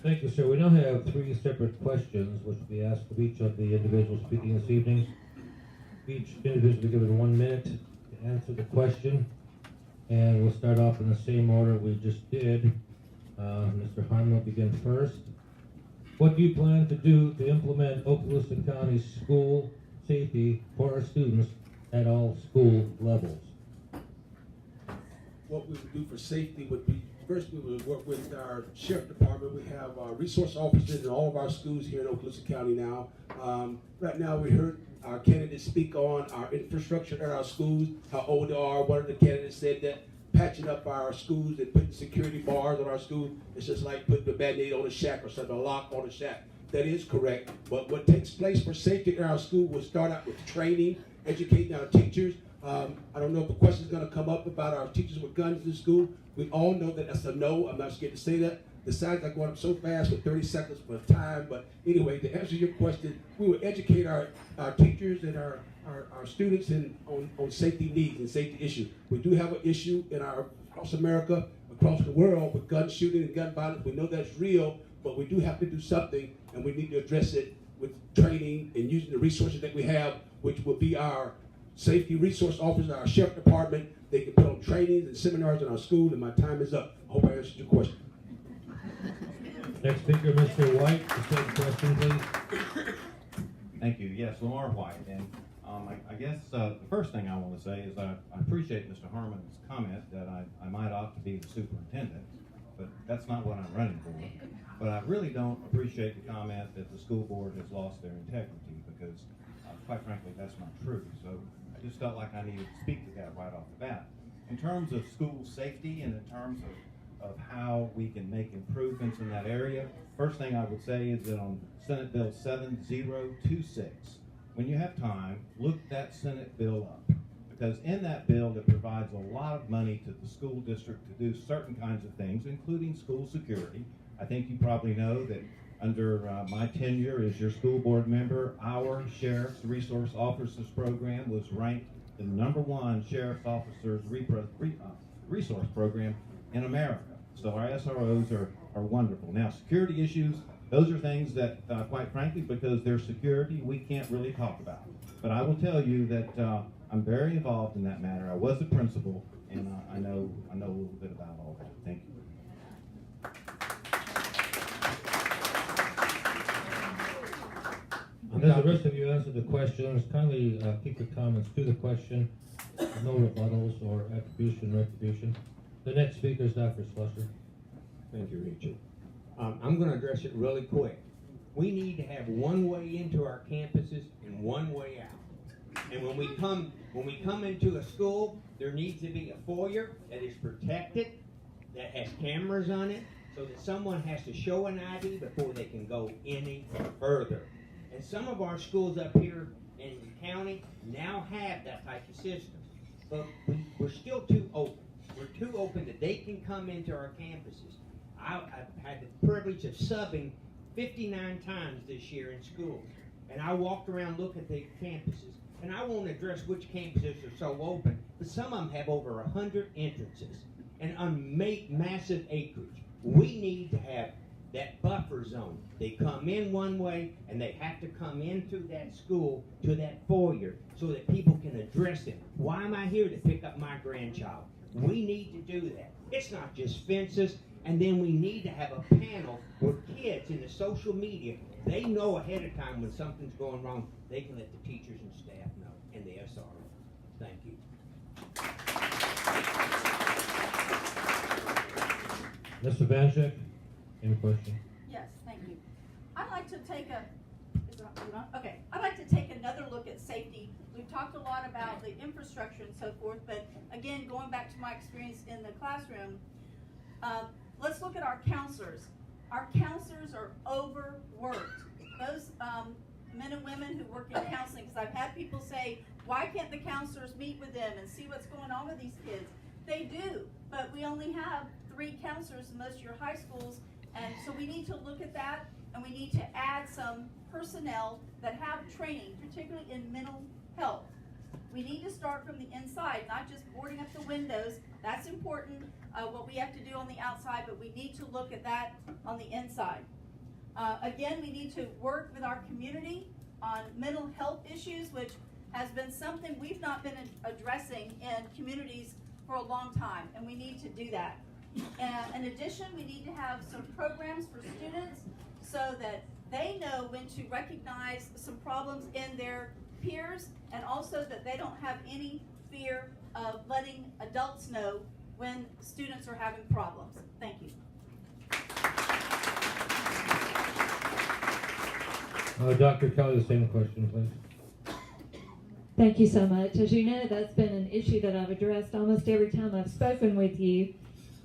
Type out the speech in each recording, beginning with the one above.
Thank you, sir. We now have 3 separate questions, which will be asked of each of the individuals speaking this evening. Each individual will be given 1 minute to answer the question, and we'll start off in the same order we just did. Mr. Harmon will begin first. What do you plan to do to implement Okaloosa County school safety for our students at all school levels? What we would do for safety would be, first we would work with our sheriff department. We have resource officers in all of our schools here in Okaloosa County now. Right now we heard our candidates speak on our infrastructure at our schools, how old they are. One of the candidates said that patching up our schools and putting security bars on our schools, it's just like putting a Band-Aid on a shack or something, a lock on a shack. That is correct. But what takes place for safety in our school will start out with training, educating our teachers. I don't know if the question is going to come up about our teachers with guns in school. We all know that that's a no. I'm not scared to say that. The signs are going up so fast with 30 seconds for time. But anyway, to answer your question, we will educate our teachers and our students on safety needs and safety issues. We do have an issue across America, across the world with gun shooting and gun violence. We know that's real, but we do have to do something, and we need to address it with training and using the resources that we have, which will be our safety resource officers, our sheriff department. They can put on trainings and seminars in our school, and my time is up. I hope I answered your question. Next speaker, Mr. White, the same question, please. Thank you. Yes, Lamar White. And I guess the first thing I want to say is I appreciate Mr. Harmon's comment that I might opt to be the superintendent, but that's not what I'm running for. But I really don't appreciate the comment that the school board has lost their integrity, because quite frankly, that's not true. So I just felt like I needed to speak to that right off the bat. In terms of school safety and in terms of how we can make improvements in that area, first thing I would say is that on Senate Bill 7026, when you have time, look that Senate bill up, because in that bill it provides a lot of money to the school district to do certain kinds of things, including school security. I think you probably know that under my tenure as your school board member, our Sheriff's Resource Officers Program was ranked the #1 Sheriff's Officers Resource Program in America. So our SROs are wonderful. Now, security issues, those are things that, quite frankly, because they're security, we can't really talk about. But I will tell you that I'm very involved in that matter. I was the principal, and I know a little bit about all that. Thank you. And as the rest of you answer the questions, kindly keep your comments to the question, no rebuttals or retribution. The next speaker is Dr. Slusser. Thank you, Richard. I'm going to address it really quick. We need to have one way into our campuses and one way out. And when we come into a school, there needs to be a foyer that is protected, that has cameras on it, so that someone has to show an ID before they can go any further. And some of our schools up here in the county now have that type of system. But we're still too open. We're too open that they can come into our campuses. I've had the privilege of subbing 59 times this year in schools. And I walked around looking at the campuses. And I won't address which campuses are so open, but some of them have over 100 entrances and on massive acreage. We need to have that buffer zone. They come in one way, and they have to come into that school to that foyer so that people can address them. Why am I here to pick up my grandchild? We need to do that. It's not just fences, and then we need to have a panel where kids in the social media, they know ahead of time when something's going wrong. They can let the teachers and staff know, and the SRO. Thank you. Mr. Evanchyk, any question? Yes, thank you. I'd like to take I'd like to take another look at safety. We've talked a lot about the infrastructure and so forth, but again, going back to my experience in the classroom, let's look at our counselors. Our counselors are overworked. Those men and women who work in counseling, because I've had people say, why can't the counselors meet with them and see what's going on with these kids? They do, but we only have 3 counselors in most of your high schools, and so we need to look at that, and we need to add some personnel that have training, particularly in mental health. We need to start from the inside, not just boarding up the windows. That's important. what we have to do on the outside, but we need to look at that on the inside. Again, we need to work with our community on mental health issues, which has been something we've not been addressing in communities for a long time, and we need to do that. In addition, we need to have some programs for students so that they know when to recognize some problems in their peers, and also that they don't have any fear of letting adults know when students are having problems. Thank you. Dr. Kelley, the same question, please. Thank you so much. As you know, that's been an issue that I've addressed almost every time I've spoken with you.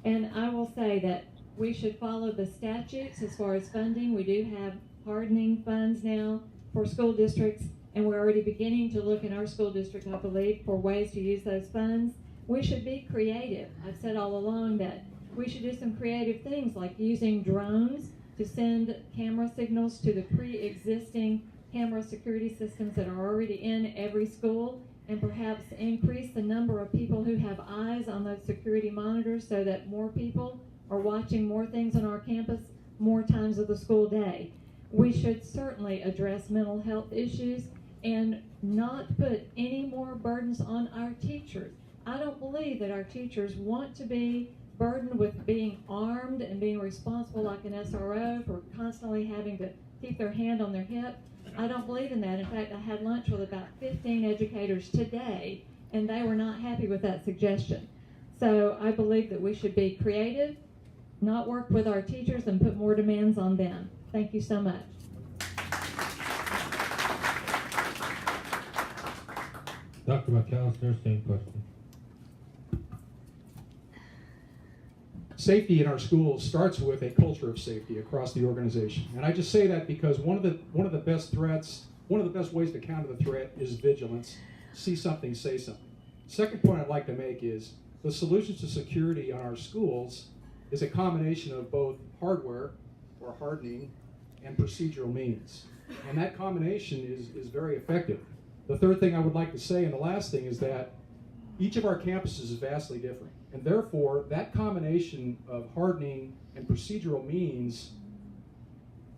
And I will say that we should follow the statutes as far as funding. We do have hardening funds now for school districts, and we're already beginning to look in our school district, I believe, for ways to use those funds. We should be creative. I've said all along that we should do some creative things like using drones to send camera signals to the pre-existing camera security systems that are already in every school, and perhaps increase the number of people who have eyes on those security monitors so that more people are watching more things on our campus more times of the school day. We should certainly address mental health issues and not put any more burdens on our teachers. I don't believe that our teachers want to be burdened with being armed and being responsible like an SRO for constantly having to keep their hand on their hip. I don't believe in that. In fact, I had lunch with about 15 educators today, and they were not happy with that suggestion. So I believe that we should be creative, not work with our teachers, and put more demands on them. Thank you so much. Dr. McAllister, same question. Safety in our schools starts with a culture of safety across the organization. And I just say that because one of the best threats, one of the best ways to counter the threat is vigilance. See something, say something. Second point I'd like to make is the solutions to security on our schools is a combination of both hardware or hardening and procedural means. And that combination is very effective. The third thing I would like to say, and the last thing, is that each of our campuses is vastly different. And therefore, that combination of hardening and procedural means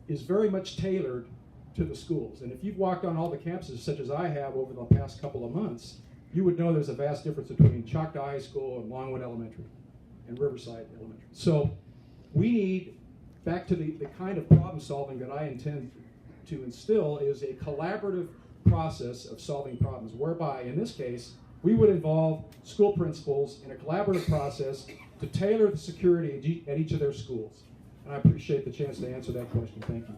is very much tailored to the schools. And if you've walked on all the campuses, such as I have over the past couple of months, you would know there's a vast difference between Choctaw High School and Longwood Elementary and Riverside Elementary. So we need, back to the kind of problem solving that I intend to instill, is a collaborative process of solving problems, whereby, in this case, we would involve school principals in a collaborative process to tailor the security at each of their schools. And I appreciate the chance to answer that question. Thank you.